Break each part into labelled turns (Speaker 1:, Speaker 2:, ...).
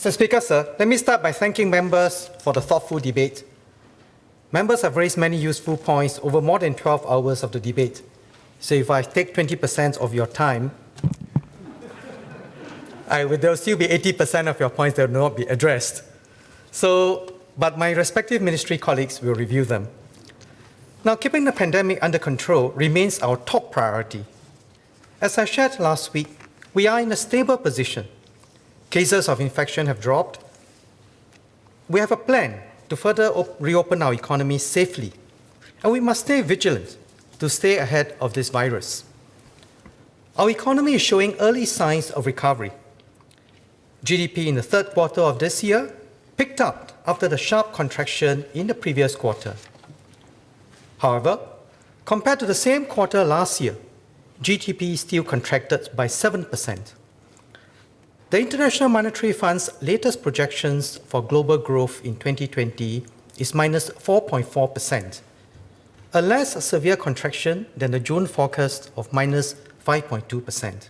Speaker 1: Mr. Speaker, sir, let me start by thanking members for the thoughtful debate. Members have raised many useful points over more than 12 hours of the debate. So if I take 20% of your time, there will still be 80% of your points that will not be addressed. But my respective ministry colleagues will review them. Now, keeping the pandemic under control remains our top priority. As I shared last week, we are in a stable position. Cases of infection have dropped. We have a plan to further reopen our economy safely, and we must stay vigilant to stay ahead of this virus. Our economy is showing early signs of recovery. GDP in the third quarter of this year picked up after the sharp contraction in the previous quarter. However, compared to the same quarter last year, GDP still contracted by 7%. The International Monetary Fund's latest projections for global growth in 2020 is minus 4.4%, a less severe contraction than the June forecast of minus 5.2%.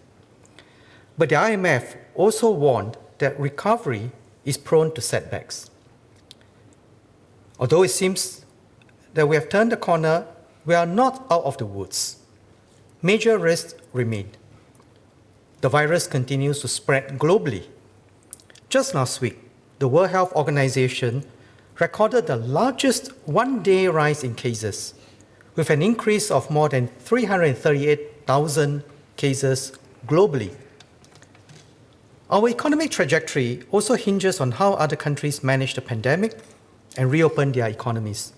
Speaker 1: But the IMF also warned that recovery is prone to setbacks. Although it seems that we have turned the corner, we are not out of the woods. Major risks remain. The virus continues to spread globally. Just last week, the World Health Organization recorded the largest one-day rise in cases, with an increase of more than 338,000 cases globally. Our economic trajectory also hinges on how other countries manage the pandemic and reopen their economies.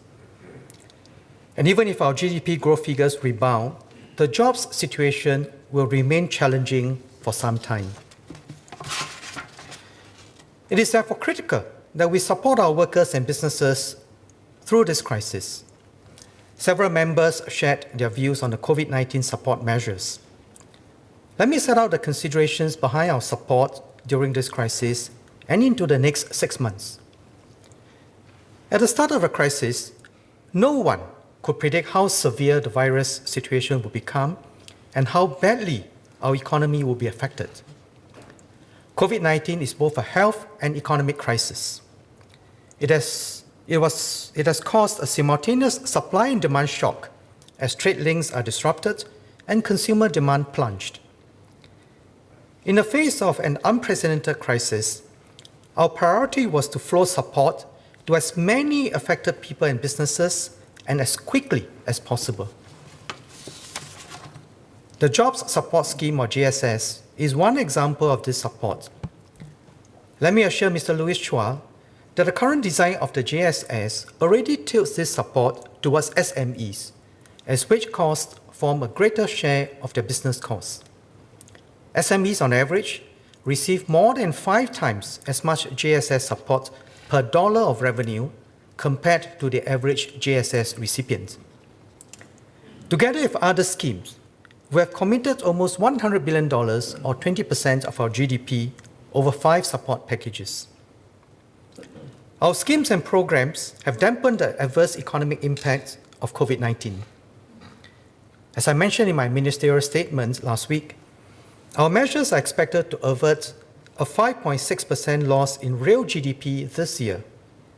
Speaker 1: And even if our GDP growth figures rebound, the jobs situation will remain challenging for some time. It is therefore critical that we support our workers and businesses through this crisis. Several members shared their views on the COVID-19 support measures. Let me set out the considerations behind our support during this crisis and into the next 6 months. At the start of the crisis, no one could predict how severe the virus situation would become and how badly our economy will be affected. COVID-19 is both a health and economic crisis. It has caused a simultaneous supply and demand shock as trade links are disrupted and consumer demand plunged. In the face of an unprecedented crisis, our priority was to flow support to as many affected people and businesses and as quickly as possible. The Jobs Support Scheme, or JSS, is one example of this support. Let me assure Mr. Louis Chua that the current design of the JSS already tilts this support towards SMEs, as wage costs form a greater share of their business costs. SMEs, on average, receive more than 5 times as much JSS support per dollar of revenue compared to the average JSS recipient. Together with other schemes, we have committed almost $100 billion, or 20% of our GDP, over 5 support packages. Our schemes and programs have dampened the adverse economic impact of COVID-19. As I mentioned in my ministerial statement last week, our measures are expected to avert a 5.6% loss in real GDP this year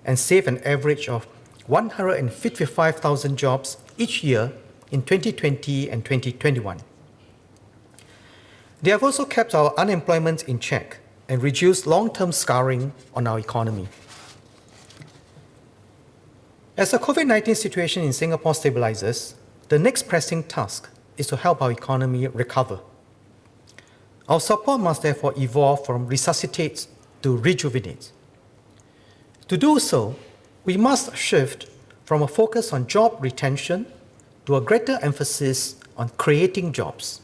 Speaker 1: and save an average of 155,000 jobs each year in 2020 and 2021. They have also kept our unemployment in check and reduced long-term scarring on our economy. As the COVID-19 situation in Singapore stabilizes, the next pressing task is to help our economy recover. Our support must therefore evolve from resuscitate to rejuvenate. To do so, we must shift from a focus on job retention to a greater emphasis on creating jobs.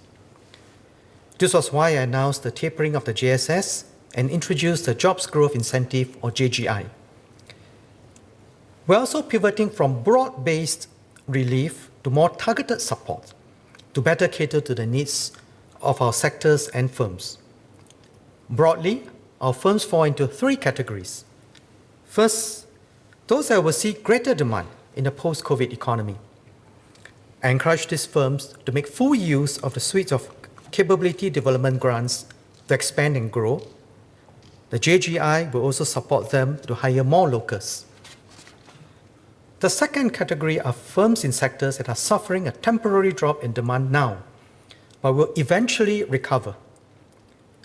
Speaker 1: This was why I announced the tapering of the JSS and introduced the Jobs Growth Incentive, or JGI. We're also pivoting from broad-based relief to more targeted support to better cater to the needs of our sectors and firms. Broadly, our firms fall into 3 categories. First, those that will see greater demand in the post-COVID economy. I encourage these firms to make full use of the suite of capability development grants to expand and grow, The JGI will also support them to hire more locals. The second category are firms in sectors that are suffering a temporary drop in demand now, but will eventually recover.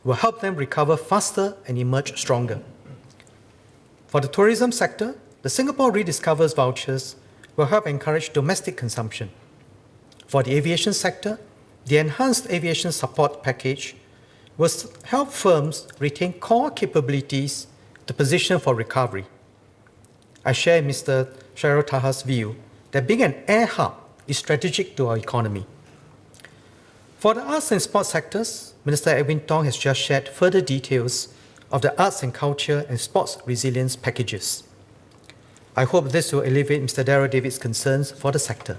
Speaker 1: We'll help them recover faster and emerge stronger. For the tourism sector, the Singapore Rediscovers vouchers will help encourage domestic consumption. For the aviation sector, the Enhanced Aviation Support Package will help firms retain core capabilities to position for recovery. I share Mr. Cheryl Taha's view that being an air hub is strategic to our economy. For the arts and sports sectors, Minister Edwin Tong has just shared further details of the arts and culture and sports resilience packages. I hope this will alleviate Mr. Darrell David's concerns for the sector.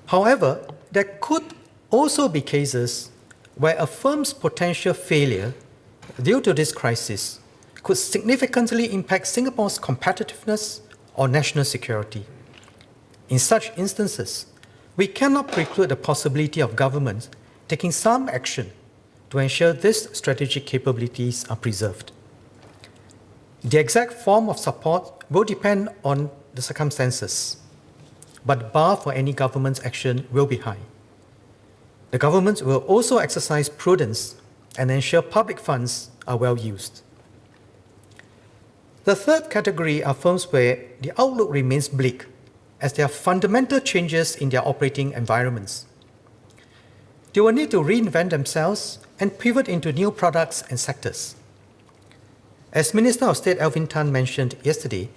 Speaker 1: However, there could also be cases where a firm's potential failure due to this crisis could significantly impact Singapore's competitiveness or national security. In such instances, we cannot preclude the possibility of governments taking some action to ensure these strategic capabilities are preserved. The exact form of support will depend on the circumstances, but the bar for any government's action will be high. The government will also exercise prudence and ensure public funds are well used. The third category are firms where the outlook remains bleak as there are fundamental changes in their operating environments. They will need to reinvent themselves and pivot into new products and sectors. As Minister of State Alvin Tan mentioned yesterday,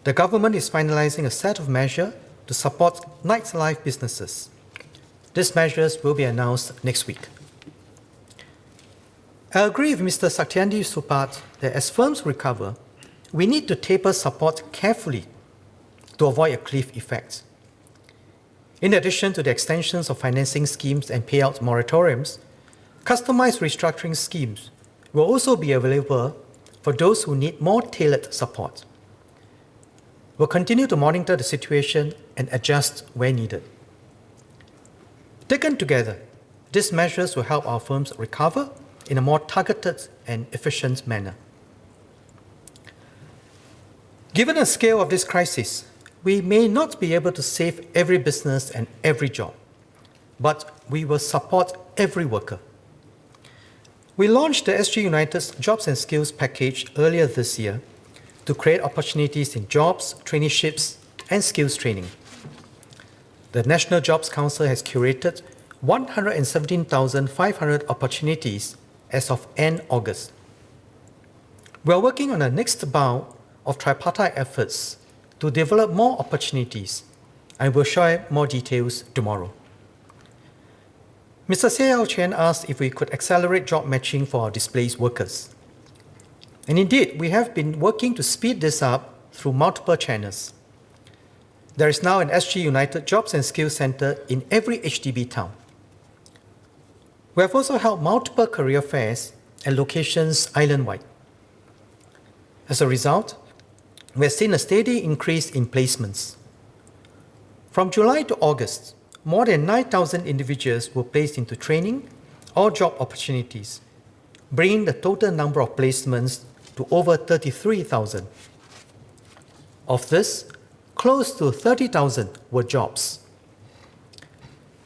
Speaker 1: the government is finalizing a set of measures to support nightlife businesses. These measures will be announced next week. I agree with Mr. Saktiandi Supat that as firms recover, we need to taper support carefully to avoid a cliff effect. In addition to the extensions of financing schemes and payout moratoriums, customized restructuring schemes will also be available for those who need more tailored support. We'll continue to monitor the situation and adjust where needed. Taken together, these measures will help our firms recover in a more targeted and efficient manner. Given the scale of this crisis, we may not be able to save every business and every job, but we will support every worker. We launched the SG United's Jobs and Skills package earlier this year to create opportunities in jobs, traineeships, and skills training. The National Jobs Council has curated 117,500 opportunities as of end August. We are working on the next bout of tripartite efforts to develop more opportunities, and will share more details tomorrow. Mr. Seah Chen asked if we could accelerate job matching for our displaced workers. And indeed, we have been working to speed this up through multiple channels. There is now an SG United Jobs and Skills Centre in every HDB town. We have also held multiple career fairs at locations island-wide. As a result, we have seen a steady increase in placements. From July to August, more than 9,000 individuals were placed into training or job opportunities, bringing the total number of placements to over 33,000. Of this, close to 30,000 were jobs.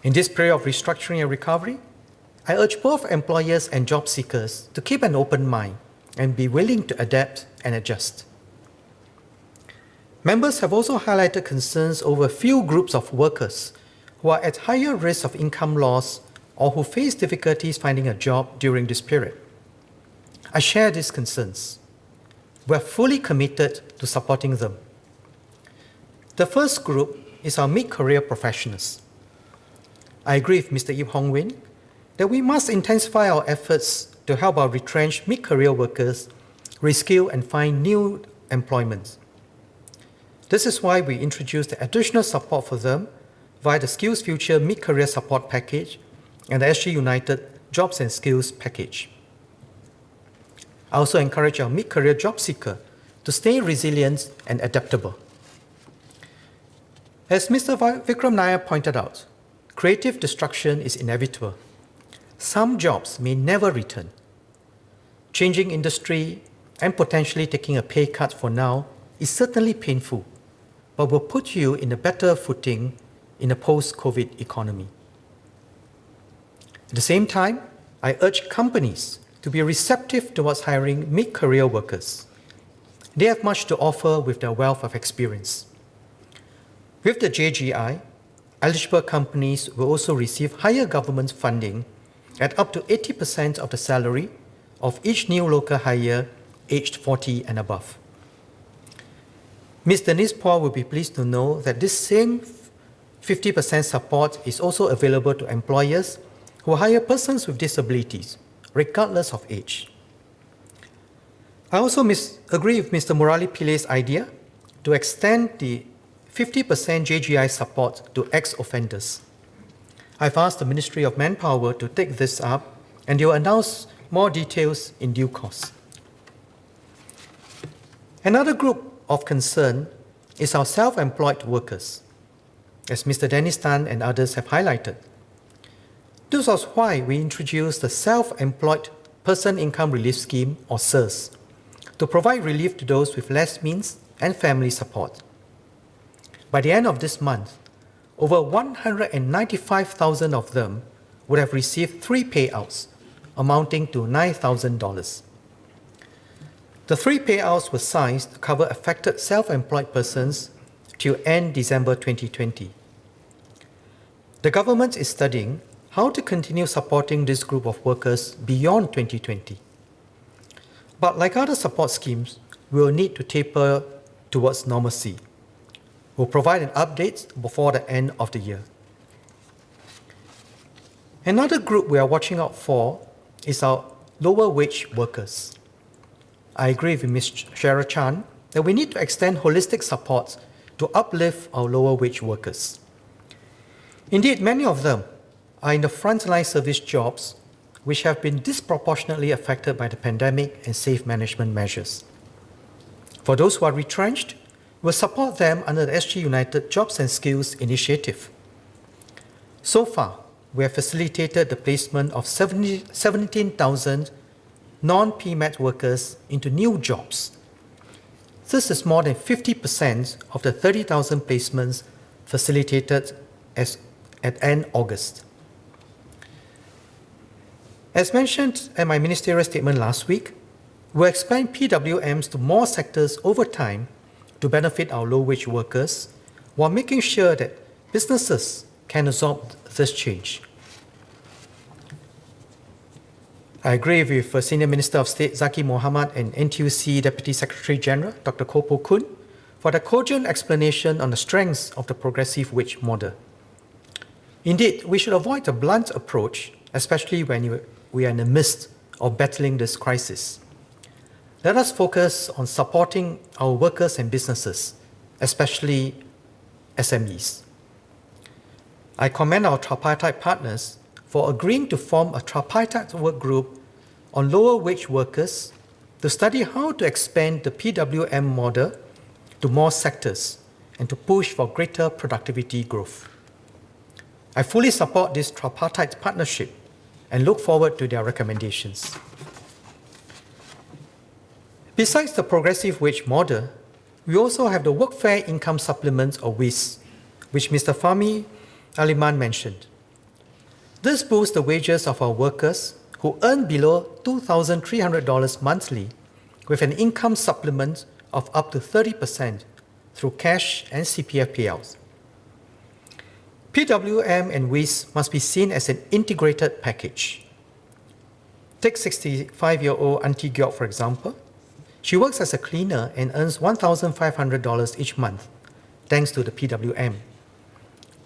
Speaker 1: In this period of restructuring and recovery, I urge both employers and job seekers to keep an open mind and be willing to adapt and adjust. Members have also highlighted concerns over a few groups of workers who are at higher risk of income loss or who face difficulties finding a job during this period. I share these concerns. We are fully committed to supporting them. The first group is our mid-career professionals. I agree with Mr. Ip Hong Win that we must intensify our efforts to help our retrenched mid-career workers reskill and find new employment. This is why we introduced additional support for them via the Skills Future Mid-Career Support Package and the SG United Jobs and Skills Package. I also encourage our mid-career job seeker to stay resilient and adaptable. As Mr. Vikram Nair pointed out, creative destruction is inevitable. Some jobs may never return. changing industry, and potentially taking a pay cut for now is certainly painful, but will put you in a better footing in a post-COVID economy. At the same time, I urge companies to be receptive towards hiring mid-career workers. They have much to offer with their wealth of experience. With the JGI, eligible companies will also receive higher government funding at up to 80% of the salary of each new local hire aged 40 and above. Ms. Denise Paul will be pleased to know that this same 50% support is also available to employers who hire persons with disabilities, regardless of age. I also agree with Mr. Murali Pilay's idea to extend the 50% JGI support to ex-offenders. I've asked the Ministry of Manpower to take this up, and they will announce more details in due course. Another group of concern is our self-employed workers, as Mr. Dennis Tan and others have highlighted. This was why we introduced the Self-Employed Person Income Relief Scheme, or SERS, to provide relief to those with less means and family support. By the end of this month, over 195,000 of them would have received 3 payouts, amounting to $9,000. The 3 payouts were sized to cover affected self-employed persons till end December 2020. The government is studying how to continue supporting this group of workers beyond 2020. But like other support schemes, we will need to taper towards normalcy. We'll provide an update before the end of the year. Another group we are watching out for is our lower wage workers. I agree with Ms. Shara Chan that we need to extend holistic support to uplift our lower wage workers. Indeed, many of them are in the frontline service jobs which have been disproportionately affected by the pandemic and safe management measures. For those who are retrenched, we'll support them under the SG United Jobs and Skills Initiative. So far, we have facilitated the placement of 17,000 non-PMAT workers into new jobs. This is more than 50% of the 30,000 placements facilitated at end August. As mentioned in my ministerial statement last week, we'll expand PWMs to more sectors over time to benefit our low-wage workers while making sure that businesses can absorb this change. I agree with Senior Minister of State Zaqy Mohamad and NTUC Deputy Secretary General Dr. Koh Poh Kun for the cogent explanation on the strengths of the progressive wage model. Indeed, we should avoid a blunt approach, especially when we are in the midst of battling this crisis. Let us focus on supporting our workers and businesses, especially SMEs. I commend our tripartite partners for agreeing to form a tripartite work group on lower wage workers to study how to expand the PWM model to more sectors and to push for greater productivity growth. I fully support this tripartite partnership and look forward to their recommendations. Besides the progressive wage model, we also have the Workfare Income Supplement, or WIS, which Mr. Fahmi Aliman mentioned. This boosts the wages of our workers who earn below $2,300 monthly with an income supplement of up to 30% through cash and CPF payouts. PWM and WIS must be seen as an integrated package. Take 65-year-old Auntie Gyok, for example. She works as a cleaner and earns $1,500 each month, thanks to the PWM.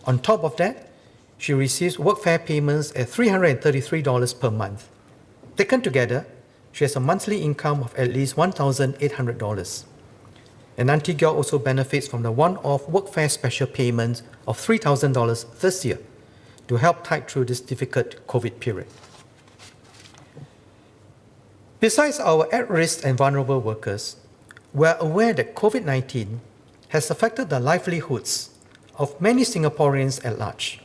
Speaker 1: On top of that, she receives workfare payments at $333 per month. Taken together, she has a monthly income of at least $1,800. And Auntie Gyok also benefits from the one-off workfare special payment of $3,000 this year to help tide through this difficult COVID period. Besides our at-risk and vulnerable workers, we are aware that COVID-19 has affected the livelihoods of many Singaporeans at large.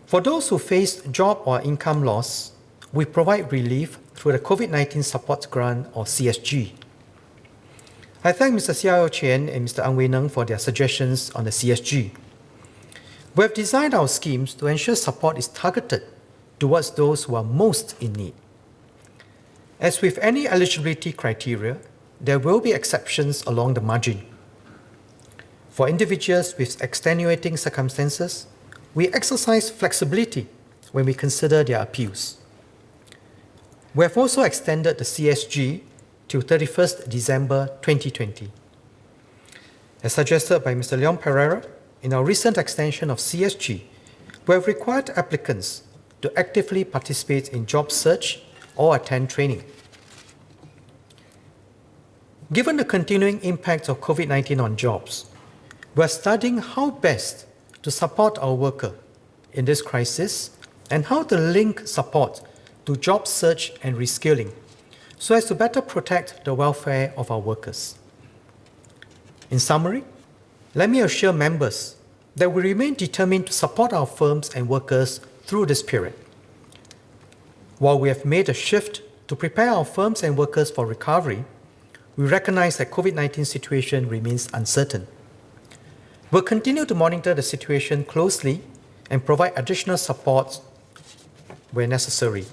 Speaker 1: For those who faced job or income loss we provide relief through the COVID-19 Support Grant, or CSG. I thank Mr. Xiao Qian and Mr. Ang Wei Neng for their suggestions on the CSG. We have designed our schemes to ensure support is targeted towards those who are most in need. As with any eligibility criteria, there will be exceptions along the margin. For individuals with extenuating circumstances, we exercise flexibility when we consider their appeals. We have also extended the CSG to 31st December 2020. As suggested by Mr. Leon Pereira, in our recent extension of CSG, we have required applicants to actively participate in job search or attend training. Given the continuing impact of COVID-19 on jobs, we are studying how best to support our worker in this crisis and how to link support to job search and reskilling so as to better protect the welfare of our workers. In summary, let me assure members that we remain determined to support our firms and workers through this period. While we have made a shift to prepare our firms and workers for recovery, we recognize that COVID-19 situation remains uncertain. We'll continue to monitor the situation closely and provide additional support where necessary.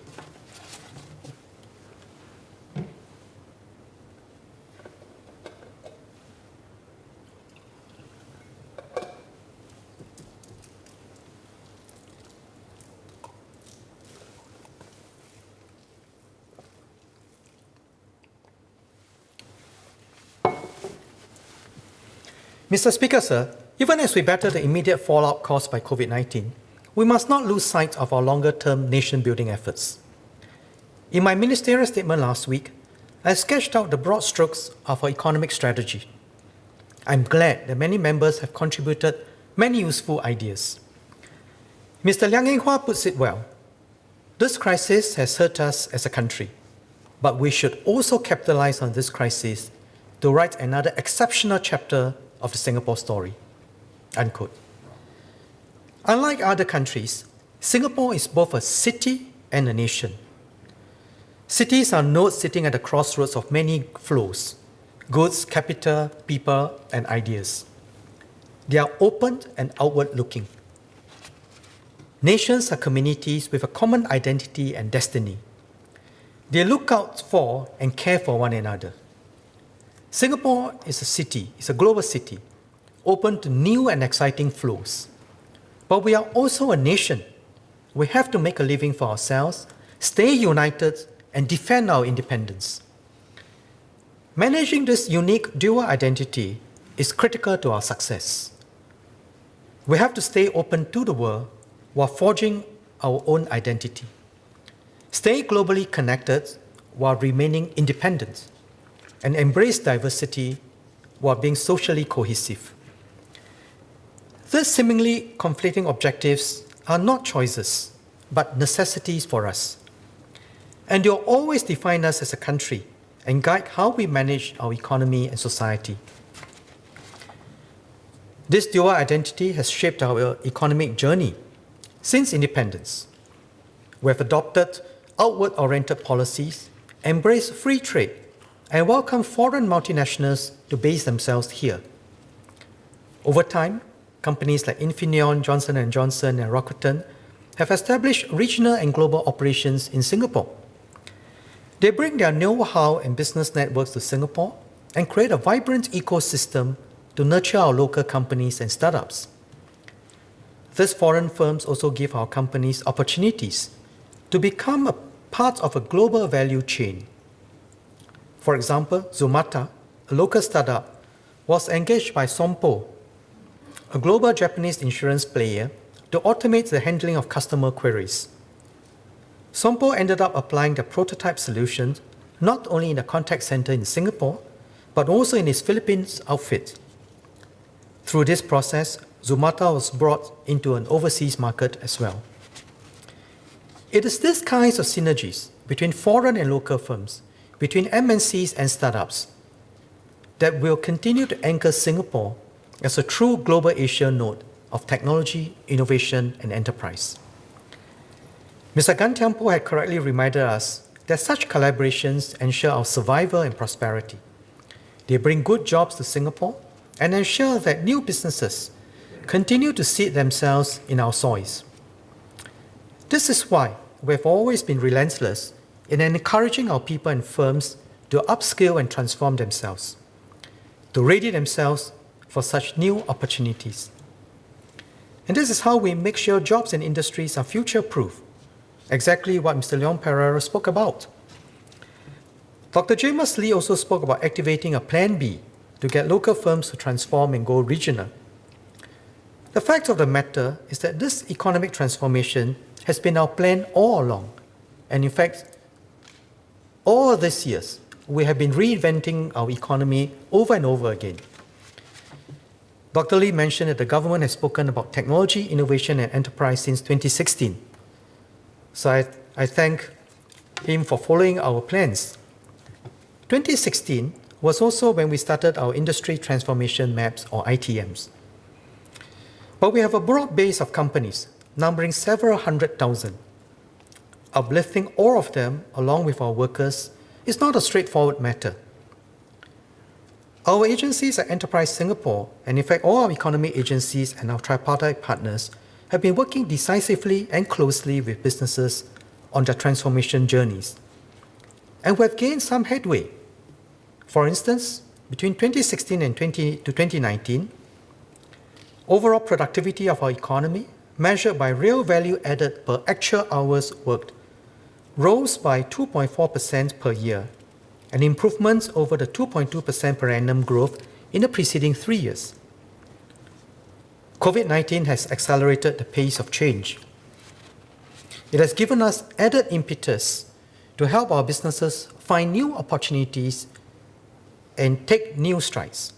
Speaker 1: Mr. Speaker, sir, even as we battle the immediate fallout caused by COVID-19, we must not lose sight of our longer-term nation-building efforts. In my ministerial statement last week, I sketched out the broad strokes of our economic strategy. I'm glad that many members have contributed many useful ideas. Mr. Liang Eng-hua puts it well. This crisis has hurt us as a country, but we should also capitalize on this crisis to write another exceptional chapter of the Singapore story, unquote. Unlike other countries, Singapore is both a city and a nation. Cities are nodes sitting at the crossroads of many flows: goods, capital, people, and ideas. They are open and outward-looking. Nations are communities with a common identity and destiny. They look out for and care for one another. Singapore is a city, it's a global city, open to new and exciting flows. But we are also a nation. We have to make a living for ourselves, stay united, and defend our independence. Managing this unique dual identity is critical to our success. We have to stay open to the world while forging our own identity. Stay globally connected while remaining independent, and embrace diversity while being socially cohesive. These seemingly conflicting objectives are not choices, but necessities for us. And they'll always define us as a country and guide how we manage our economy and society. This dual identity has shaped our economic journey since independence. We have adopted outward-oriented policies, embraced free trade, and welcome foreign multinationals to base themselves here. Over time, companies like Infineon, Johnson & Johnson, and Rakuten have established regional and global operations in Singapore. They bring their know-how and business networks to Singapore and create a vibrant ecosystem to nurture our local companies and startups. These foreign firms also give our companies opportunities to become a part of a global value chain. For example, Zumata, a local startup, was engaged by Sompo, a global Japanese insurance player, to automate the handling of customer queries. Sompo ended up applying the prototype solution not only in the contact center in Singapore, but also in its Philippines outfit. Through this process, Zumata was brought into an overseas market as well. It is these kinds of synergies between foreign and local firms, between MNCs and startups, that will continue to anchor Singapore as a true global Asia node of technology, innovation, and enterprise. Mr. Gan Tiampo had correctly reminded us that such collaborations ensure our survival and prosperity. They bring good jobs to Singapore and ensure that new businesses continue to seed themselves in our soils. This is why we have always been relentless in encouraging our people and firms to upskill and transform themselves, to ready themselves for such new opportunities. And this is how we make sure jobs and industries are future-proof, exactly what Mr. Leon Pereira spoke about. Dr. James Lee also spoke about activating a Plan B to get local firms to transform and go regional. The fact of the matter is that this economic transformation has been our plan all along. And in fact, all these years, we have been reinventing our economy over and over again. Dr. Lee mentioned that the government has spoken about technology, innovation, and enterprise since 2016. So I thank him for following our plans. 2016 was also when we started our industry transformation maps, or ITMs. But we have a broad base of companies numbering several 100,000. Uplifting all of them along with our workers is not a straightforward matter. Our agencies at Enterprise Singapore, and in fact all our economy agencies and our tripartite partners, have been working decisively and closely with businesses on their transformation journeys. And we have gained some headway. For instance, between 2016 and 2019, overall productivity of our economy, measured by real value added per actual hours worked, rose by 2.4% per year, an improvement over the 2.2% per annum growth in the preceding 3 years. COVID-19 has accelerated the pace of change. It has given us added impetus to help our businesses find new opportunities and take new strides.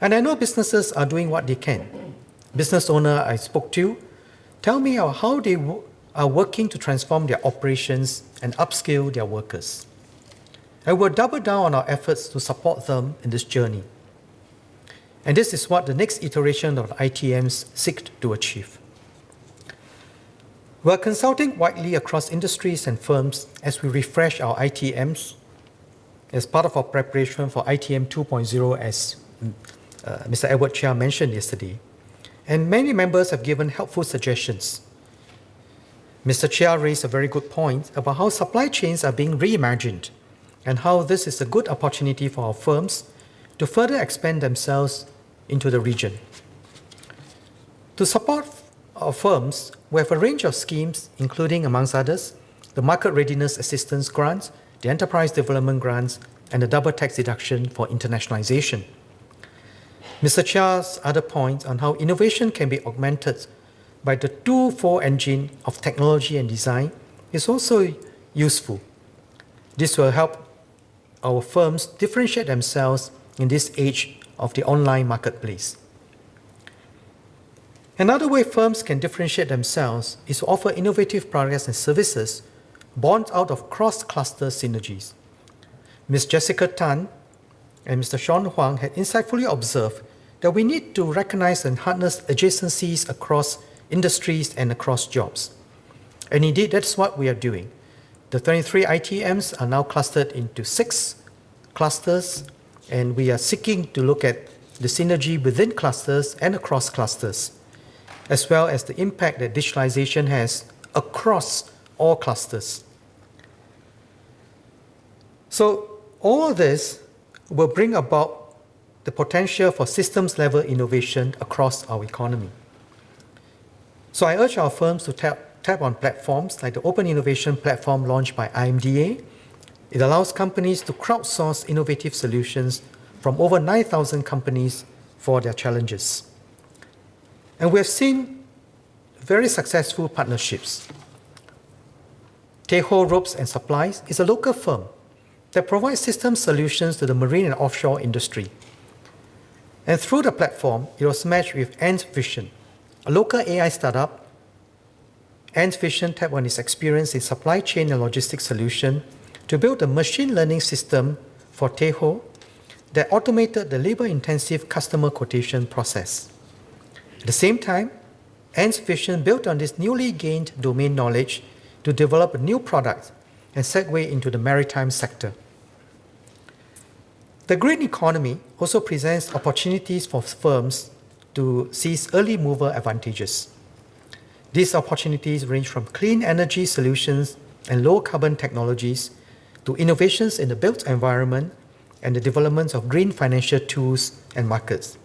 Speaker 1: And I know businesses are doing what they can. Business owner I spoke to tell me how they are working to transform their operations and upskill their workers. And we'll double down on our efforts to support them in this journey. And this is what the next iteration of ITMs seek to achieve. We're consulting widely across industries and firms as we refresh our ITMs as part of our preparation for ITM 2.0, as Mr. Edward Chia mentioned yesterday. And many members have given helpful suggestions. Mr. Chia raised a very good point about how supply chains are being reimagined and how this is a good opportunity for our firms to further expand themselves into the region. To support our firms, we have a range of schemes, including, amongst others, the Market Readiness Assistance Grants, the Enterprise Development Grants, and the double tax deduction for internationalization. Mr. Chia's other point on how innovation can be augmented by the two-fold engine of technology and design is also useful. This will help our firms differentiate themselves in this age of the online marketplace. Another way firms can differentiate themselves is to offer innovative products and services born out of cross-cluster synergies. Ms. Jessica Tan and Mr. Sean Huang had insightfully observed that we need to recognize and harness adjacencies across industries and across jobs. And indeed, that's what we are doing. The 23 ITMs are now clustered into 6 clusters, and we are seeking to look at the synergy within clusters and across clusters, as well as the impact that digitalization has across all clusters. So all this will bring about the potential for systems-level innovation across our economy. So I urge our firms to tap on platforms like the Open Innovation Platform launched by IMDA. It allows companies to crowdsource innovative solutions from over 9,000 companies for their challenges. And we have seen very successful partnerships. Teho Ropes and Supplies is a local firm that provides system solutions to the marine and offshore industry. And through the platform, it was matched with Ant Vision, a local AI startup. Ant Vision tapped on its experience in supply chain and logistics solution to build a machine learning system for Teho that automated the labor-intensive customer quotation process. At the same time, Ant Vision built on this newly gained domain knowledge to develop a new product and segue into the maritime sector. The green economy also presents opportunities for firms to seize early mover advantages. These opportunities range from clean energy solutions and low carbon technologies to innovations in the built environment and the development of green financial tools and markets.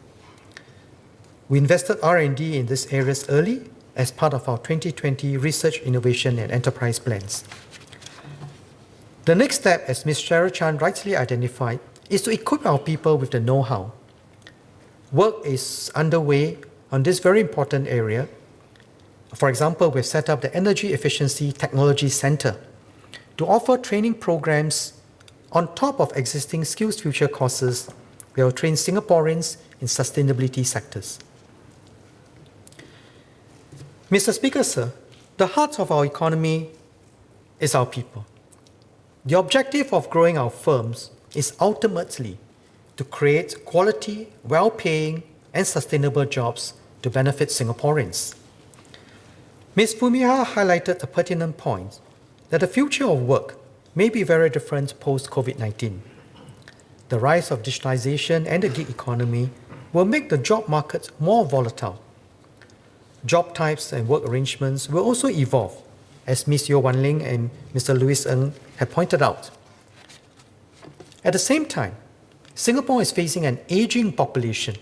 Speaker 1: We invested R&D in these areas early as part of our 2020 Research, Innovation and Enterprise plans. The next step, as Ms. Cheryl Chan rightly identified, is to equip our people with the know-how. Work is underway on this very important area. For example, we've set up the Energy Efficiency Technology Center to offer training programs on top of existing Skills Future courses that will train Singaporeans in sustainability sectors. Mr. Speaker, sir, the heart of our economy is our people. The objective of growing our firms is ultimately to create quality, well-paying, and sustainable jobs to benefit Singaporeans. Ms. Fumiha highlighted a pertinent point that the future of work may be very different post-COVID-19. The rise of digitalization and the gig economy will make the job market more volatile. Job types and work arrangements will also evolve, as Ms. Yeo Wan Ling and Mr. Louis Ng have pointed out. At the same time, Singapore is facing an aging population.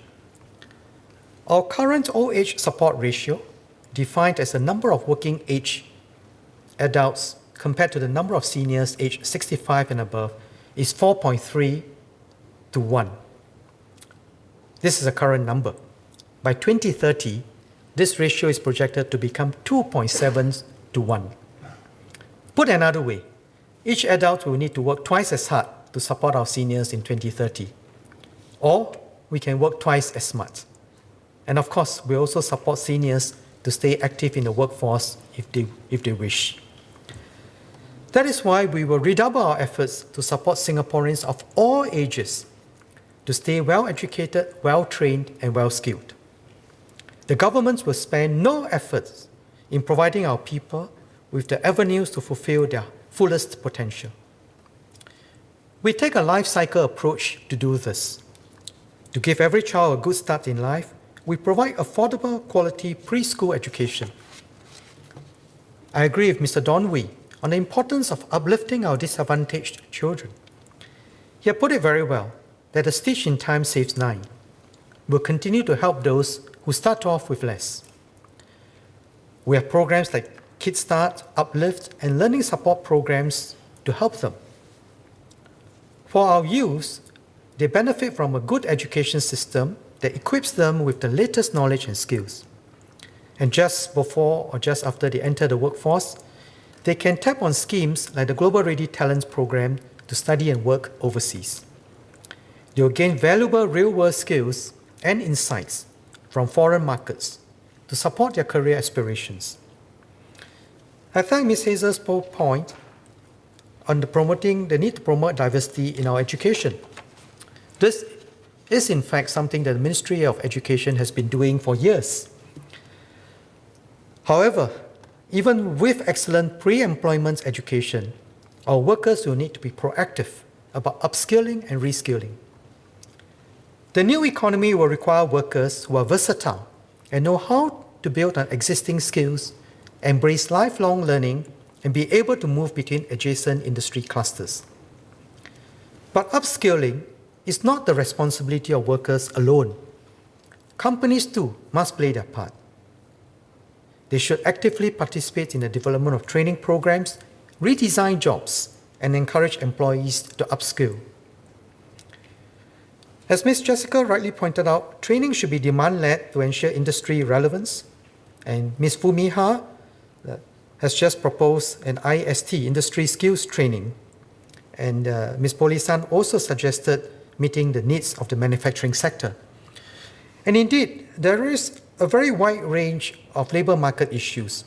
Speaker 1: Our current old age support ratio, defined as the number of working age adults compared to the number of seniors aged 65 and above, is 4.3 to 1. This is a current number. By 2030, this ratio is projected to become 2.7 to 1. Put another way, each adult will need to work twice as hard to support our seniors in 2030. Or we can work twice as smart. And of course, we also support seniors to stay active in the workforce if they wish. That is why we will redouble our efforts to support Singaporeans of all ages to stay well-educated, well-trained, and well-skilled. The government will spare no efforts in providing our people with the avenues to fulfill their fullest potential. We take a life cycle approach to do this. To give every child a good start in life, we provide affordable, quality preschool education. I agree with Mr. Don Wee on the importance of uplifting our disadvantaged children. He had put it very well, that a stitch in time saves 9. We'll continue to help those who start off with less. We have programs like Kickstart, Uplift, and learning support programs to help them. For our youth, they benefit from a good education system that equips them with the latest knowledge and skills. And just before or just after they enter the workforce, they can tap on schemes like the Global Ready Talents program to study and work overseas. They will gain valuable real-world skills and insights from foreign markets to support their career aspirations. I thank Ms. Hazel's point on the need to promote diversity in our education. This is in fact something that the Ministry of Education has been doing for years. However, even with excellent pre-employment education, our workers will need to be proactive about upskilling and reskilling. The new economy will require workers who are versatile and know how to build on existing skills, embrace lifelong learning, and be able to move between adjacent industry clusters. But upskilling is not the responsibility of workers alone. Companies too must play their part. They should actively participate in the development of training programs, redesign jobs, and encourage employees to upskill. As Ms. Jessica rightly pointed out, training should be demand-led to ensure industry relevance. And Ms. Fumiha has just proposed an IST, Industry Skills Training. And Ms. Polisan also suggested meeting the needs of the manufacturing sector. And indeed, there is a very wide range of labour market issues.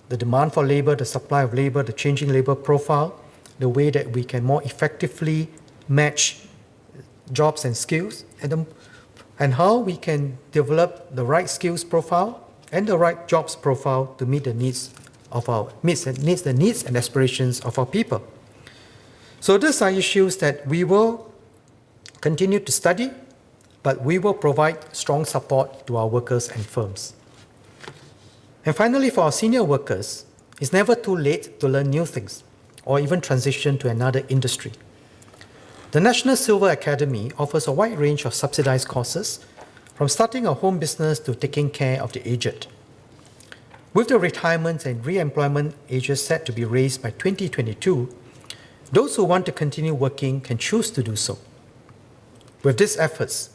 Speaker 1: The demand for labour, the supply of labour, the changing labour profile, the way that we can more effectively match jobs and skills, and how we can develop the right skills profile and the right jobs profile to meet the needs meets the needs and aspirations of our people. So these are issues that we will continue to study, but we will provide strong support to our workers and firms. And finally, for our senior workers, it's never too late to learn new things or even transition to another industry. The National Silver Academy offers a wide range of subsidized courses, from starting a home business to taking care of the aged. With the retirement and re-employment ages set to be raised by 2022, those who want to continue working can choose to do so. With these efforts,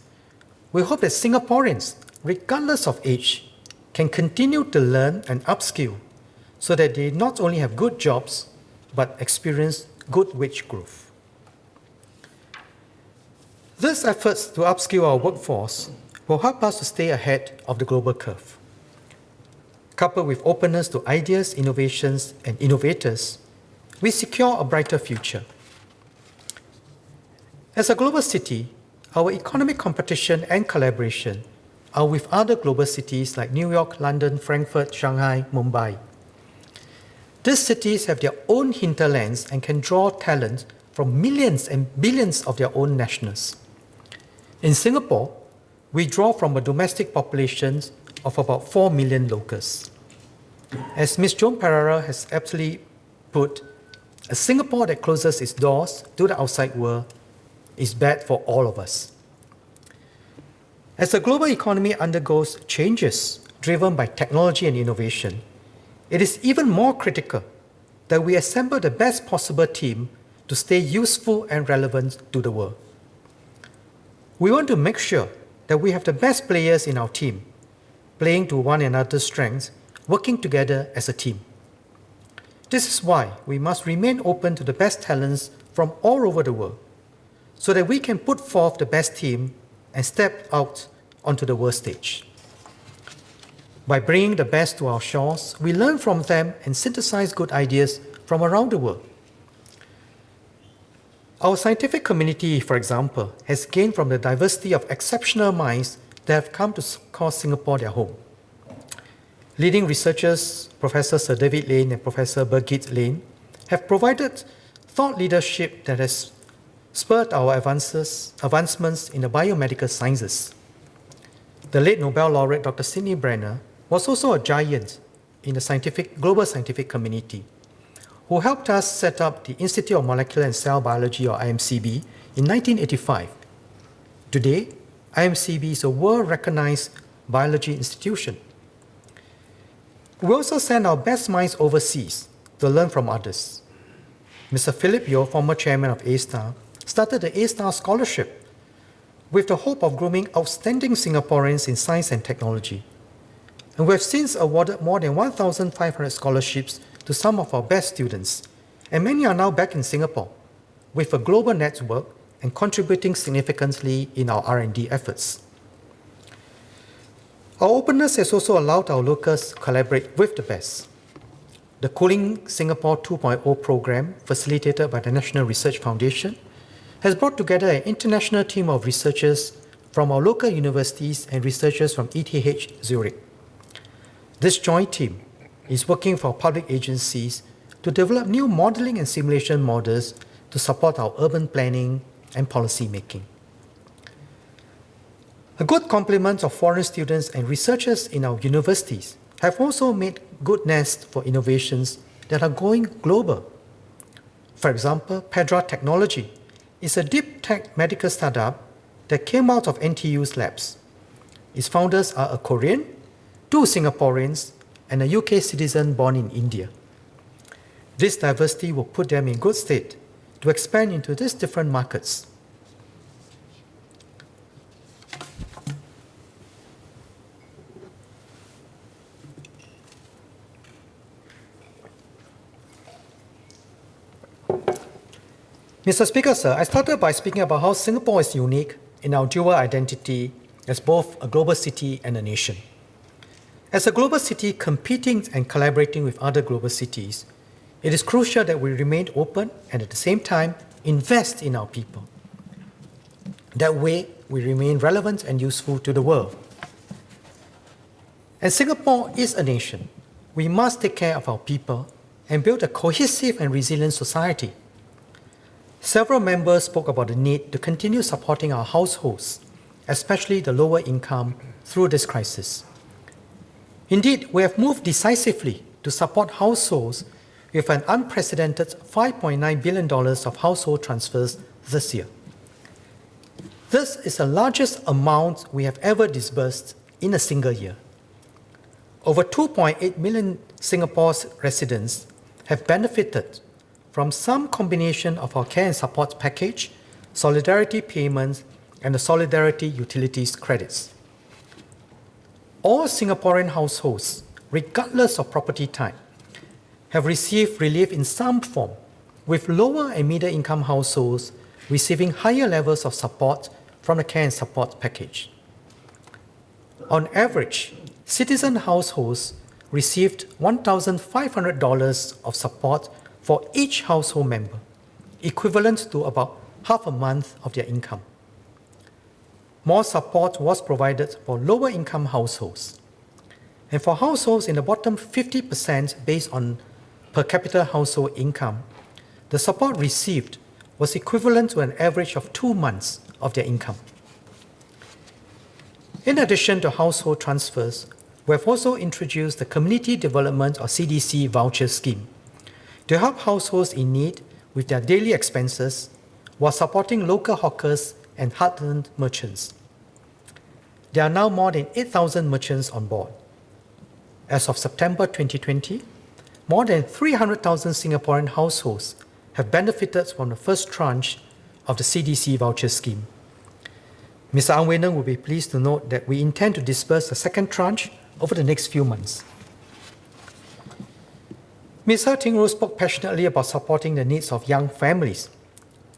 Speaker 1: we hope that Singaporeans, regardless of age, can continue to learn and upskill so that they not only have good jobs, but experience good wage growth. These efforts to upskill our workforce will help us to stay ahead of the global curve. Coupled with openness to ideas, innovations, and innovators, we secure a brighter future. As a global city, our economic competition and collaboration are with other global cities like New York, London, Frankfurt, Shanghai, Mumbai. These cities have their own hinterlands and can draw talent from millions and billions of their own nationals. In Singapore, we draw from a domestic population of about 4 million locals. As Ms. Joan Pereira has aptly put, a Singapore that closes its doors to the outside world is bad for all of us. As the global economy undergoes changes driven by technology and innovation, it is even more critical that we assemble the best possible team to stay useful and relevant to the world. We want to make sure that we have the best players in our team, playing to one another's strengths, working together as a team. This is why we must remain open to the best talents from all over the world, so that we can put forth the best team and step out onto the world stage. By bringing the best to our shores, we learn from them and synthesize good ideas from around the world. Our scientific community, for example, has gained from the diversity of exceptional minds that have come to call Singapore their home. Leading researchers, Professor Sir David Lane and Professor Birgit Lane, have provided thought leadership that has spurred our advancements in the biomedical sciences. The late Nobel laureate Dr. Sidney Brenner was also a giant in the global scientific community, who helped us set up the Institute of Molecular and Cell Biology, or IMCB, in 1985. Today, IMCB is a world-recognized biology institution. We also send our best minds overseas to learn from others. Mr. Philip Yeo, former chairman of A-Star, started the A-Star Scholarship with the hope of grooming outstanding Singaporeans in science and technology. And we have since awarded more than 1,500 scholarships to some of our best students, and many are now back in Singapore with a global network and contributing significantly in our R&D efforts. Our openness has also allowed our locals to collaborate with the best. The Cooling Singapore 2.0 program, facilitated by the National Research Foundation, has brought together an international team of researchers from our local universities and researchers from ETH Zurich. This joint team is working for public agencies to develop new modeling and simulation models to support our urban planning and policy making. A good complement of foreign students and researchers in our universities have also made good nests for innovations that are going global. For example, Pedra Technology is a deep tech medical startup that came out of NTU's labs. Its founders are a Korean, 2 Singaporeans, and a UK citizen born in India. This diversity will put them in good stead to expand into these different markets. Mr. Speaker, sir, I started by speaking about how Singapore is unique in our dual identity as both a global city and a nation. As a global city competing and collaborating with other global cities, it is crucial that we remain open and at the same time invest in our people. That way, we remain relevant and useful to the world. And Singapore is a nation, we must take care of our people and build a cohesive and resilient society. Several members spoke about the need to continue supporting our households, especially the lower income, through this crisis. Indeed, we have moved decisively to support households with an unprecedented $5.9 billion of household transfers this year. This is the largest amount we have ever disbursed in a single year. Over 2.8 million Singapore's residents have benefited from some combination of our care and support package, solidarity payments, and the solidarity utilities credits. All Singaporean households, regardless of property type, have received relief in some form, with lower and middle income households receiving higher levels of support from the care and support package. On average, citizen households received $1,500 of support for each household member, equivalent to about half a month of their income. More support was provided for lower income households. And for households in the bottom 50% based on per capita household income, the support received was equivalent to an average of 2 months of their income. In addition to household transfers, we have also introduced the Community Development or CDC voucher scheme to help households in need with their daily expenses while supporting local hawkers and heartland merchants. There are now more than 8,000 merchants on board. As of September 2020, more than 300,000 Singaporean households have benefited from the first tranche of the CDC voucher scheme. Mr. Ang Wei Neng will be pleased to note that we intend to disburse the second tranche over the next few months. Ms. He Ting Ru spoke passionately about supporting the needs of young families.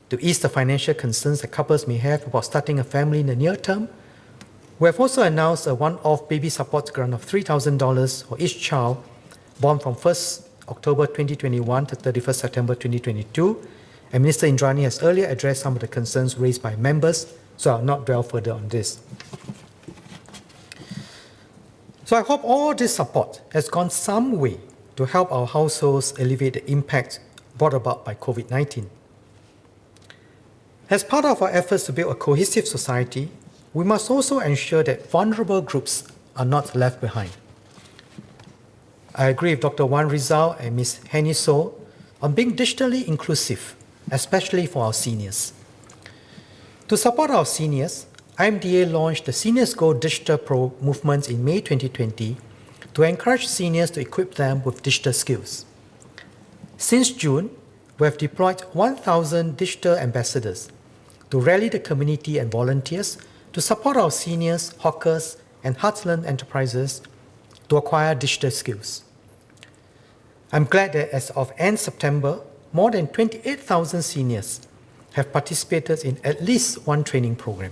Speaker 1: To ease the financial concerns that couples may have about starting a family in the near term, we have also announced a one-off baby support grant of $3,000 for each child born from 1st October 2021 to 31st September 2022, and Minister Indrani has earlier addressed some of the concerns raised by members, so I'll not dwell further on this. So I hope all this support has gone some way to help our households alleviate the impact brought about by COVID-19. As part of our efforts to build a cohesive society, we must also ensure that vulnerable groups are not left behind. I agree with Dr. Wan Rizal and Ms. Henny So on being digitally inclusive, especially for our seniors. To support our seniors, IMDA launched the Seniors Go Digital Pro movement in May 2020 to encourage seniors to equip them with digital skills. Since June, we have deployed 1,000 digital ambassadors to rally the community and volunteers to support our seniors, hawkers, and heartland enterprises to acquire digital skills. I'm glad that as of end September, more than 28,000 seniors have participated in at least one training program.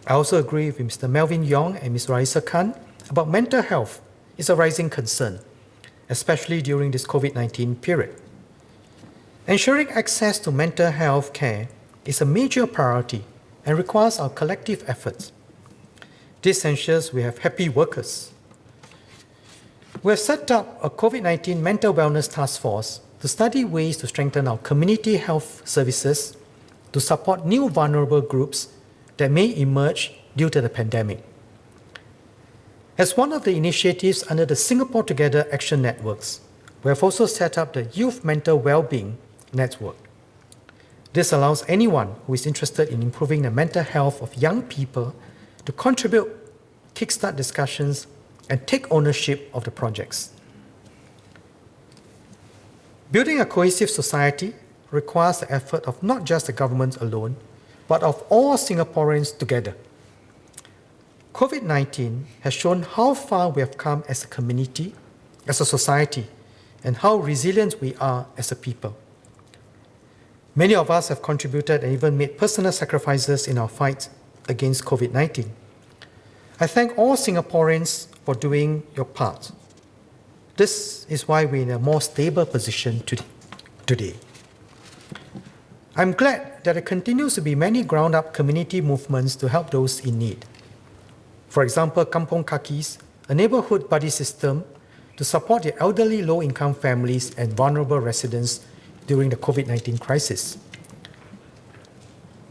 Speaker 1: I also agree with Mr. Melvin Yong and Ms. Raisa Khan about mental health is a rising concern, especially during this COVID-19 period. Ensuring access to mental health care is a major priority and requires our collective efforts. This ensures we have happy workers. We have set up a COVID-19 mental wellness task force to study ways to strengthen our community health services to support new vulnerable groups that may emerge due to the pandemic. As one of the initiatives under the Singapore Together Action Networks, we have also set up the Youth Mental Wellbeing Network. This allows anyone who is interested in improving the mental health of young people to contribute, kickstart discussions, and take ownership of the projects. Building a cohesive society requires the effort of not just the government alone, but of all Singaporeans together. COVID-19 has shown how far we have come as a community, as a society, and how resilient we are as a people. Many of us have contributed and even made personal sacrifices in our fight against COVID-19. I thank all Singaporeans for doing your part. This is why we're in a more stable position today. I'm glad that there continues to be many ground-up community movements to help those in need. For example, Kampong Kakis, a neighborhood buddy system to support the elderly, low-income families and vulnerable residents during the COVID-19 crisis.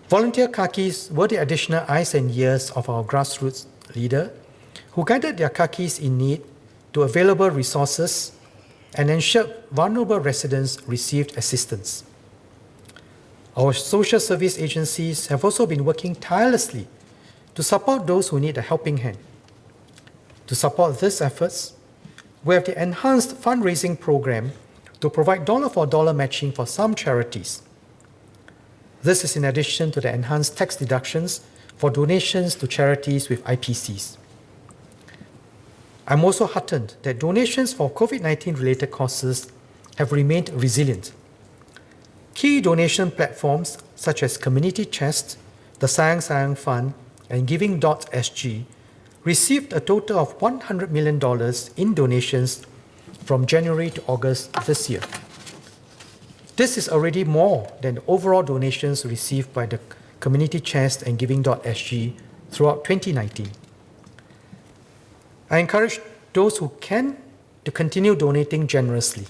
Speaker 1: Volunteer kakis were the additional eyes and ears of our grassroots leader who guided their kakis in need to available resources and ensured vulnerable residents received assistance. Our social service agencies have also been working tirelessly to support those who need a helping hand. To support these efforts, we have the enhanced fundraising program to provide dollar-for-dollar matching for some charities. This is in addition to the enhanced tax deductions for donations to charities with IPCs. I'm also heartened that donations for COVID-19 related causes have remained resilient. Key donation platforms such as Community Chest, the Sayang Sayang Fund, and Giving.sg received a total of $100 million in donations from January to August this year. This is already more than the overall donations received by the Community Chest and Giving.sg throughout 2019. I encourage those who can to continue donating generously.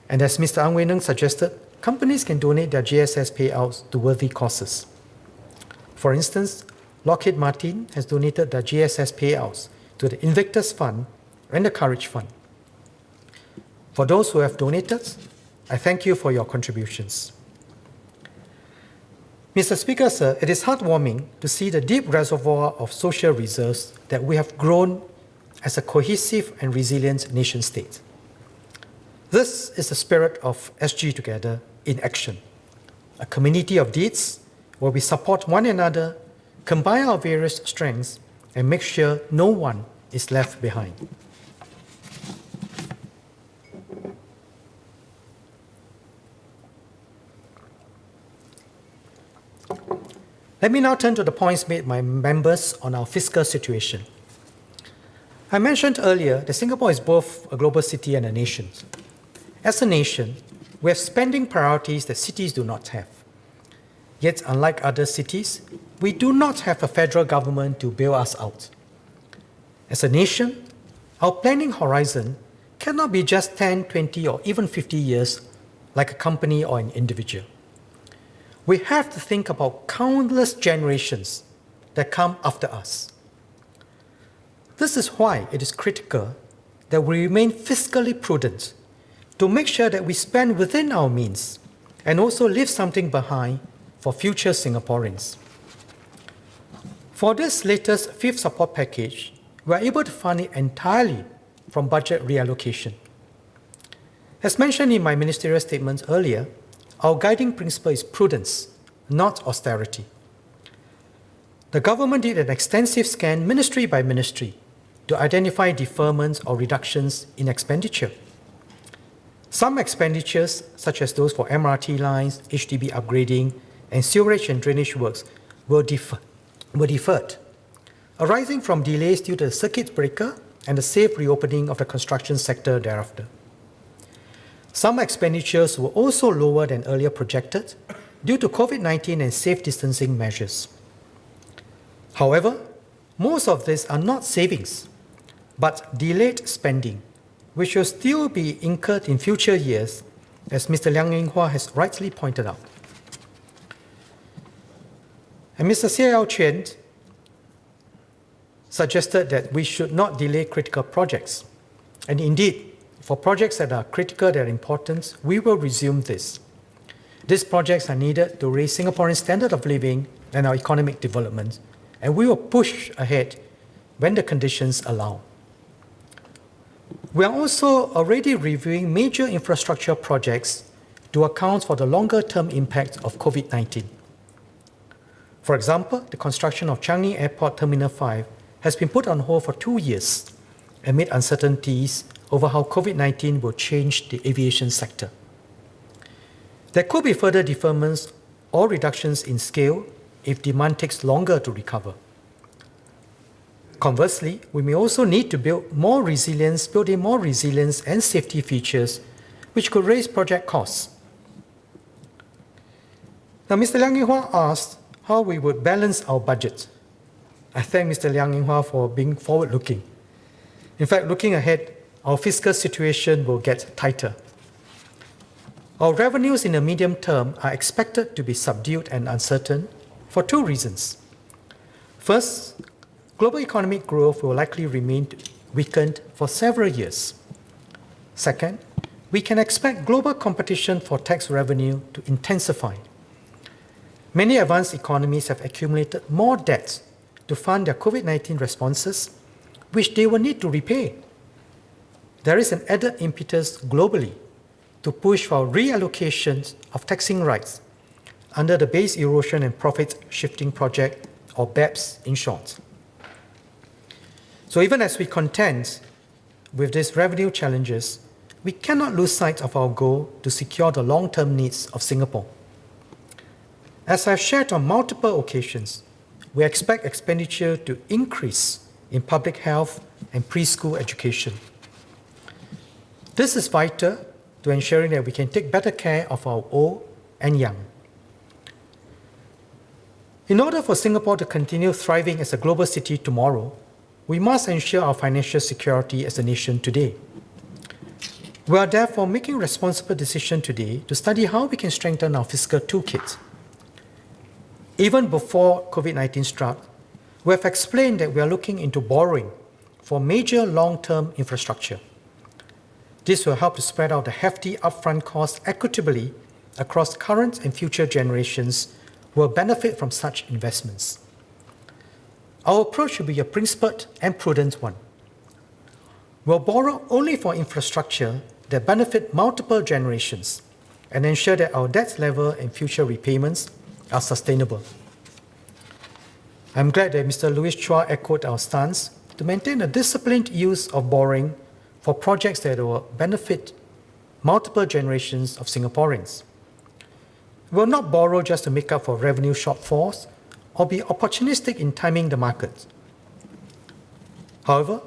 Speaker 1: And as Mr. Ang Wei Neng suggested, companies can donate their GSS payouts to worthy causes. For instance, Lockheed Martin has donated their GSS payouts to the Invictus Fund and the Courage Fund. For those who have donated, I thank you for your contributions. Mr. Speaker, sir, it is heartwarming to see the deep reservoir of social reserves that we have grown as a cohesive and resilient nation state. This is the spirit of SG Together in action, a community of deeds where we support one another, combine our various strengths, and make sure no one is left behind. Let me now turn to the points made by members on our fiscal situation. I mentioned earlier that Singapore is both a global city and a nation. As a nation, we have spending priorities that cities do not have. Yet, unlike other cities, we do not have a federal government to bail us out. As a nation, our planning horizon cannot be just 10, 20, or even 50 years like a company or an individual. We have to think about countless generations that come after us. This is why it is critical that we remain fiscally prudent to make sure that we spend within our means and also leave something behind for future Singaporeans. For this latest fifth support package, we are able to fund it entirely from budget reallocation. As mentioned in my ministerial statement earlier, our guiding principle is prudence, not austerity. The government did an extensive scan ministry by ministry to identify deferments or reductions in expenditure. Some expenditures, such as those for MRT lines, HDB upgrading, and sewerage and drainage works, were deferred, arising from delays due to the circuit breaker and the safe reopening of the construction sector thereafter. Some expenditures were also lower than earlier projected due to COVID-19 and safe distancing measures. However, most of these are not savings, but delayed spending, which will still be incurred in future years, as Mr. Liang Eng Hua has rightly pointed out. And Mr. Seah Yao Chuan suggested that we should not delay critical projects. And indeed, for projects that are critical, that are important, we will resume this. These projects are needed to raise Singaporean standard of living and our economic development, and we will push ahead when the conditions allow. We are also already reviewing major infrastructure projects to account for the longer-term impact of COVID-19. For example, the construction of Changi Airport Terminal 5 has been put on hold for 2 years amid uncertainties over how COVID-19 will change the aviation sector. There could be further deferments or reductions in scale if demand takes longer to recover. Conversely, we may also need to build in more resilience and safety features, which could raise project costs. Now, Mr. Liang Eng Hua asked how we would balance our budget. I thank Mr. Liang Eng Hua for being forward-looking. In fact, looking ahead, our fiscal situation will get tighter. Our revenues in the medium term are expected to be subdued and uncertain for two reasons. First, global economic growth will likely remain weakened for several years. Second, we can expect global competition for tax revenue to intensify. Many advanced economies have accumulated more debts to fund their COVID-19 responses, which they will need to repay. There is an added impetus globally to push for reallocations of taxing rights under the Base Erosion and Profit Shifting Project, or BEPS in short. So even as we contend with these revenue challenges, we cannot lose sight of our goal to secure the long-term needs of Singapore. As I've shared on multiple occasions, we expect expenditure to increase in public health and preschool education. This is vital to ensuring that we can take better care of our old and young. In order for Singapore to continue thriving as a global city tomorrow, we must ensure our financial security as a nation today. We are therefore making responsible decisions today to study how we can strengthen our fiscal toolkit. Even before COVID-19 struck, we have explained that we are looking into borrowing for major long-term infrastructure. This will help to spread out the hefty upfront costs equitably across current and future generations who will benefit from such investments. Our approach should be a principled and prudent one. We'll borrow only for infrastructure that benefit multiple generations and ensure that our debt level and future repayments are sustainable. I'm glad that Mr. Louis Chua echoed our stance to maintain a disciplined use of borrowing for projects that will benefit multiple generations of Singaporeans. We will not borrow just to make up for revenue shortfalls or be opportunistic in timing the market. However,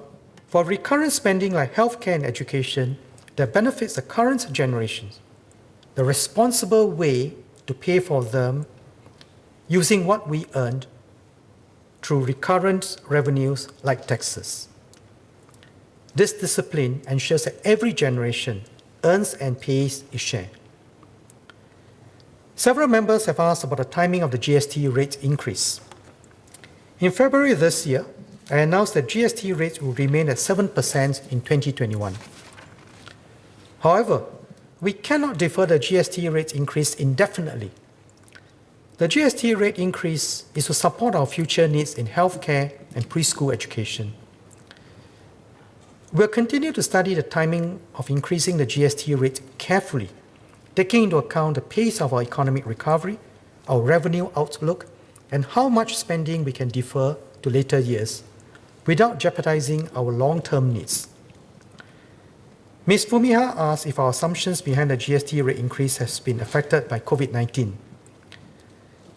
Speaker 1: for recurrent spending like healthcare and education that benefits the current generations, the responsible way to pay for them using what we earned through recurrent revenues like taxes. This discipline ensures that every generation earns and pays its share. Several members have asked about the timing of the GST rate increase. In February this year, I announced that GST rates will remain at 7% in 2021. However, we cannot defer the GST rate increase indefinitely. The GST rate increase is to support our future needs in healthcare and preschool education. We'll continue to study the timing of increasing the GST rate carefully, taking into account the pace of our economic recovery, our revenue outlook, and how much spending we can defer to later years without jeopardizing our long-term needs. Ms. Fumiha asked if our assumptions behind the GST rate increase has been affected by COVID-19.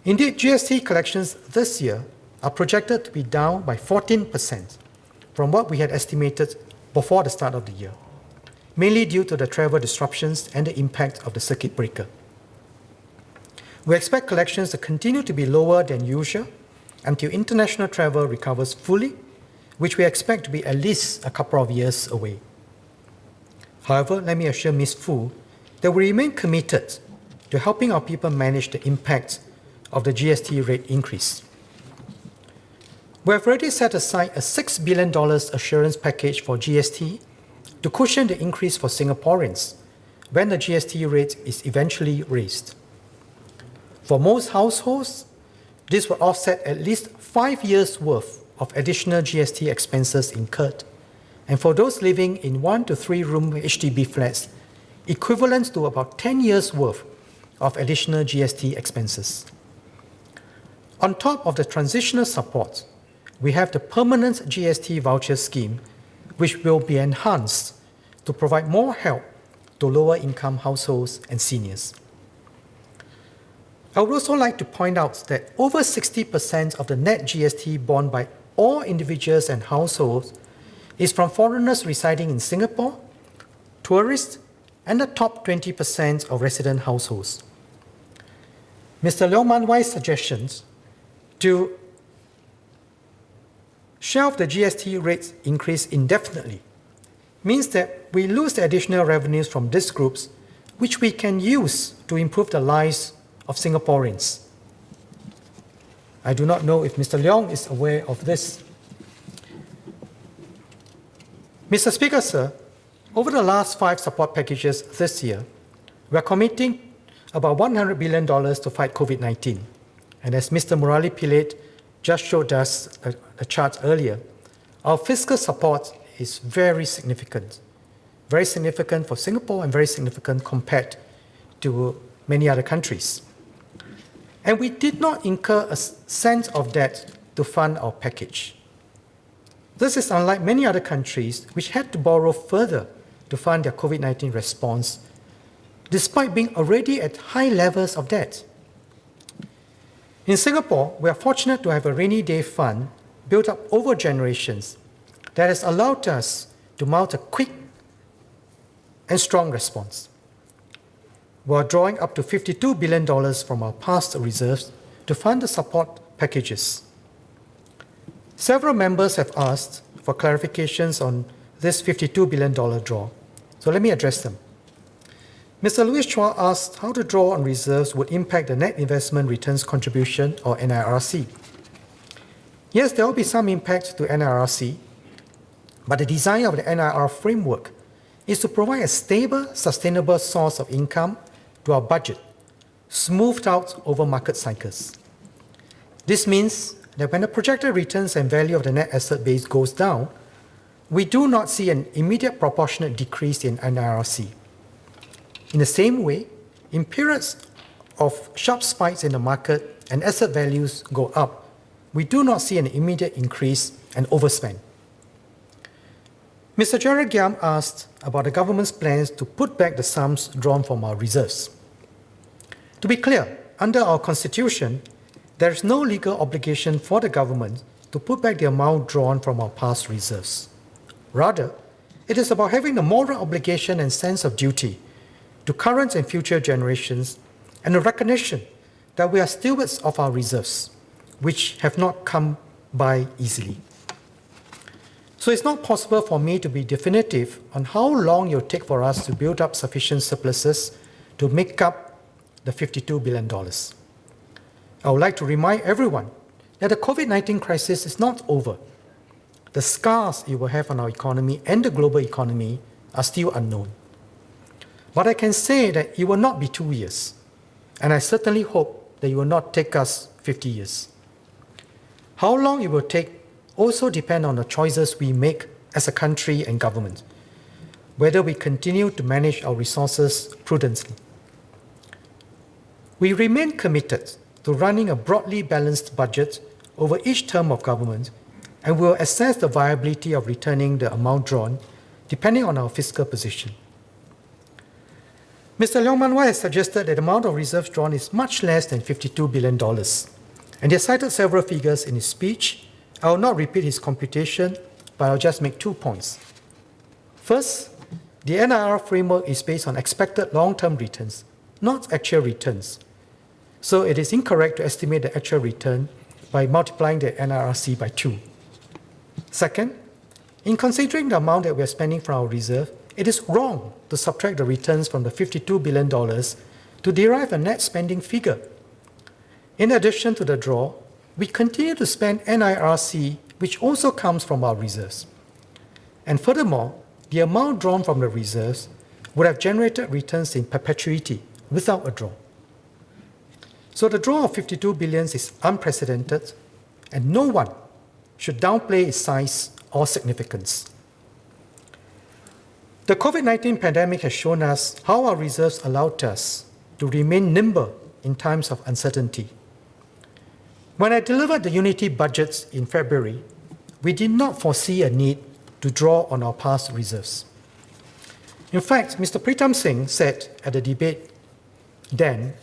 Speaker 1: Indeed, GST collections this year are projected to be down by 14% from what we had estimated before the start of the year, mainly due to the travel disruptions and the impact of the circuit breaker. We expect collections to continue to be lower than usual until international travel recovers fully, which we expect to be at least a couple of years away. However, let me assure Ms. Fu that we remain committed to helping our people manage the impact of the GST rate increase. We have already set aside a $6 billion assurance package for GST to cushion the increase for Singaporeans when the GST rate is eventually raised. For most households, this will offset at least 5 years' worth of additional GST expenses incurred, and for those living in 1 to 3 room HDB flats, equivalent to about 10 years' worth of additional GST expenses. On top of the transitional support, we have the permanent GST voucher scheme, which will be enhanced to provide more help to lower-income households and seniors. I would also like to point out that over 60% of the net GST borne by all individuals and households is from foreigners residing in Singapore, tourists, and the top 20% of resident households. Mr. Leong Man Wai's suggestions to shelve the GST rates increase indefinitely means that we lose the additional revenues from these groups, which we can use to improve the lives of Singaporeans. I do not know if Mr. Leong is aware of this. Mr. Speaker, sir, over the last 5 support packages this year, we are committing about $100 billion to fight COVID-19. And as Mr. Murali Pilet just showed us a chart earlier, our fiscal support is very significant for Singapore and very significant compared to many other countries. And we did not incur a cent of debt to fund our package. This is unlike many other countries which had to borrow further to fund their COVID-19 response, despite being already at high levels of debt. In Singapore, we are fortunate to have a rainy day fund built up over generations that has allowed us to mount a quick and strong response. We are drawing up to $52 billion from our past reserves to fund the support packages. Several members have asked for clarifications on this $52 billion draw, so let me address them. Mr. Louis Chua asked how the draw on reserves would impact the net investment returns contribution, or NIRC. Yes, there will be some impact to NIRC, but the design of the NIR framework is to provide a stable, sustainable source of income to our budget, smoothed out over market cycles. This means that when the projected returns and value of the net asset base goes down, we do not see an immediate proportionate decrease in NIRC. In the same way, in periods of sharp spikes in the market and asset values go up, we do not see an immediate increase and overspend. Mr. Gerald Giam asked about the government's plans to put back the sums drawn from our reserves. To be clear, under our constitution, there is no legal obligation for the government to put back the amount drawn from our past reserves. Rather, it is about having the moral obligation and sense of duty to current and future generations, and a recognition that we are stewards of our reserves, which have not come by easily. So it's not possible for me to be definitive on how long it will take for us to build up sufficient surpluses to make up the $52 billion. I would like to remind everyone that the COVID-19 crisis is not over. The scars it will have on our economy and the global economy are still unknown. But I can say that it will not be 2 years, and I certainly hope that it will not take us 50 years. How long it will take also depends on the choices we make as a country and government, whether we continue to manage our resources prudently. We remain committed to running a broadly balanced budget over each term of government, and will assess the viability of returning the amount drawn depending on our fiscal position. Mr. Leong Man Wai has suggested that the amount of reserves drawn is much less than $52 billion, and he cited several figures in his speech. I will not repeat his computation, but I'll just make 2 points. First, the NIR framework is based on expected long-term returns, not actual returns. So it is incorrect to estimate the actual return by multiplying the NIRC by 2. Second, in considering the amount that we are spending from our reserve, it is wrong to subtract the returns from the $52 billion to derive a net spending figure. In addition to the draw, we continue to spend NIRC, which also comes from our reserves. And furthermore, the amount drawn from the reserves would have generated returns in perpetuity without a draw. So the draw of $52 billion is unprecedented, and no one should downplay its size or significance. The COVID-19 pandemic has shown us how our reserves allowed us to remain nimble in times of uncertainty. When I delivered the Unity budgets in February, we did not foresee a need to draw on our past reserves. In fact, Mr. Pritam Singh said at the debate then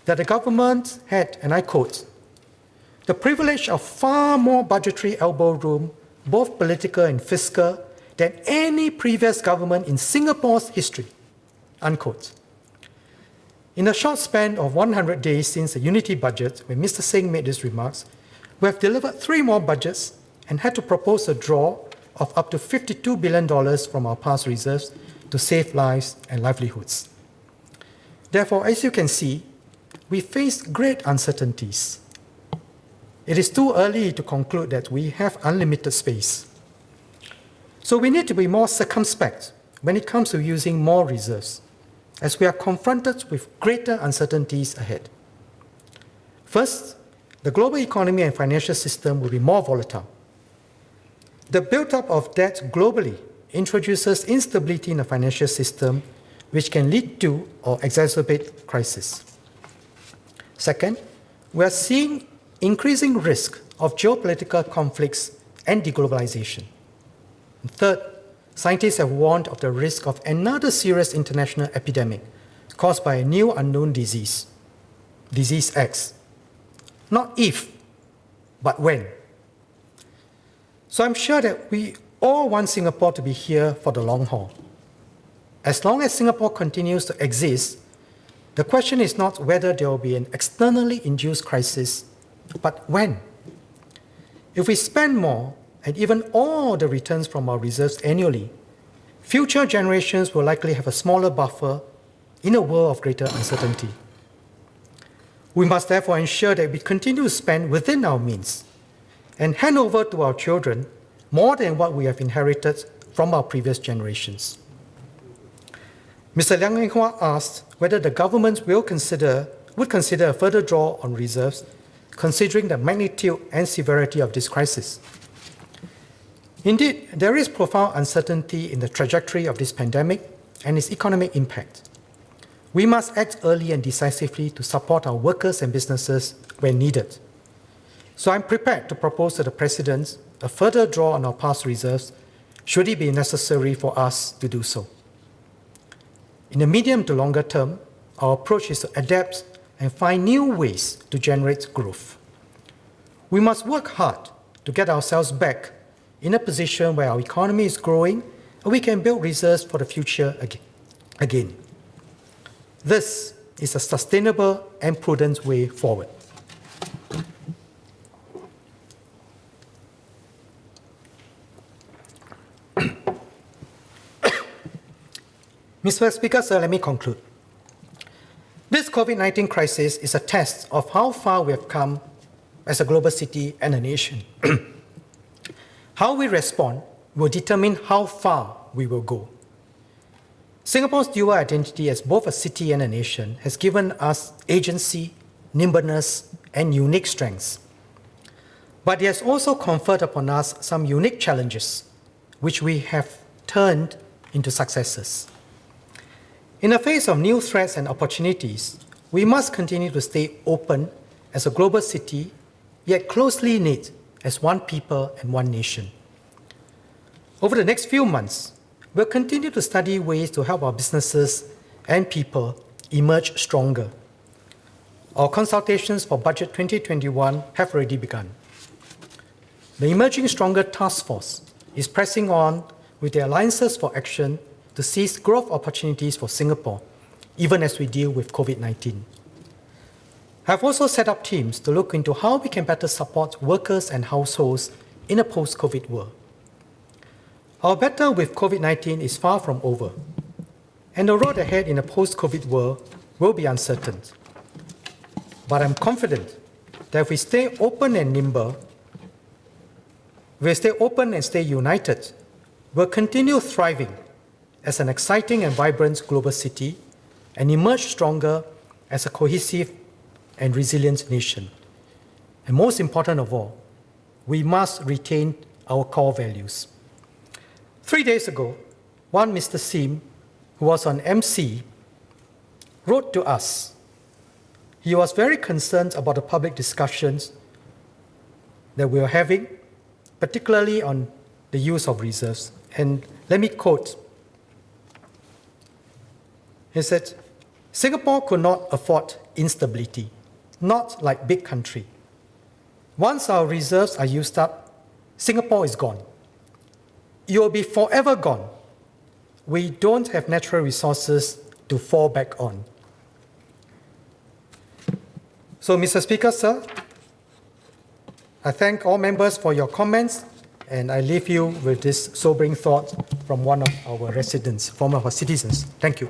Speaker 1: that the government had, and I quote, the privilege of far more budgetary elbow room, both political and fiscal, than any previous government in Singapore's history, unquote. In a short span of 100 days since the Unity budget, when Mr. Singh made these remarks, we have delivered 3 more budgets and had to propose a draw of up to $52 billion from our past reserves to save lives and livelihoods. Therefore, as you can see, we face great uncertainties. It is too early to conclude that we have unlimited space. So we need to be more circumspect when it comes to using more reserves, as we are confronted with greater uncertainties ahead. First, the global economy and financial system will be more volatile. The build-up of debt globally introduces instability in the financial system, which can lead to or exacerbate crisis. Second, we are seeing increasing risk of geopolitical conflicts and deglobalization. And third, scientists have warned of the risk of another serious international epidemic caused by a new unknown disease, Disease X. Not if, but when. So I'm sure that we all want Singapore to be here for the long haul. As long as Singapore continues to exist, the question is not whether there will be an externally induced crisis, but when. If we spend more and even all the returns from our reserves annually, future generations will likely have a smaller buffer in a world of greater uncertainty. We must therefore ensure that we continue to spend within our means and hand over to our children more than what we have inherited from our previous generations. Mr. Liang Eng Hua asked whether the government would consider a further draw on reserves, considering the magnitude and severity of this crisis. Indeed, there is profound uncertainty in the trajectory of this pandemic and its economic impact. We must act early and decisively to support our workers and businesses when needed. So I'm prepared to propose to the President a further draw on our past reserves, should it be necessary for us to do so. In the medium to longer term, our approach is to adapt and find new ways to generate growth. We must work hard to get ourselves back in a position where our economy is growing and we can build reserves for the future again. This is a sustainable and prudent way forward. Mr. Speaker, sir, let me conclude. This COVID-19 crisis is a test of how far we have come as a global city and a nation. How we respond will determine how far we will go. Singapore's dual identity as both a city and a nation has given us agency, nimbleness, and unique strengths. But it has also conferred upon us some unique challenges, which we have turned into successes. In the face of new threats and opportunities, we must continue to stay open as a global city, yet closely knit as one people and one nation. Over the next few months, we'll continue to study ways to help our businesses and people emerge stronger. Our consultations for Budget 2021 have already begun. The Emerging Stronger Task Force is pressing on with the Alliances for Action to seize growth opportunities for Singapore, even as we deal with COVID-19. I have also set up teams to look into how we can better support workers and households in a post-COVID world. Our battle with COVID-19 is far from over, and the road ahead in a post-COVID world will be uncertain. But I'm confident that if we stay open and nimble, if we stay open and stay united, we'll continue thriving as an exciting and vibrant global city and emerge stronger as a cohesive and resilient nation. And most important of all, we must retain our core values. 3 days ago, one Mr. Sim, who was on MC, wrote to us. He was very concerned about the public discussions that we are having, particularly on the use of reserves. And let me quote. He said, "Singapore could not afford instability, not like big country. Once our reserves are used up, Singapore is gone. It will be forever gone. We don't have natural resources to fall back on." So, Mr. Speaker, sir, I thank all members for your comments And I leave you with this sobering thought from one of our residents, from our citizens. Thank you.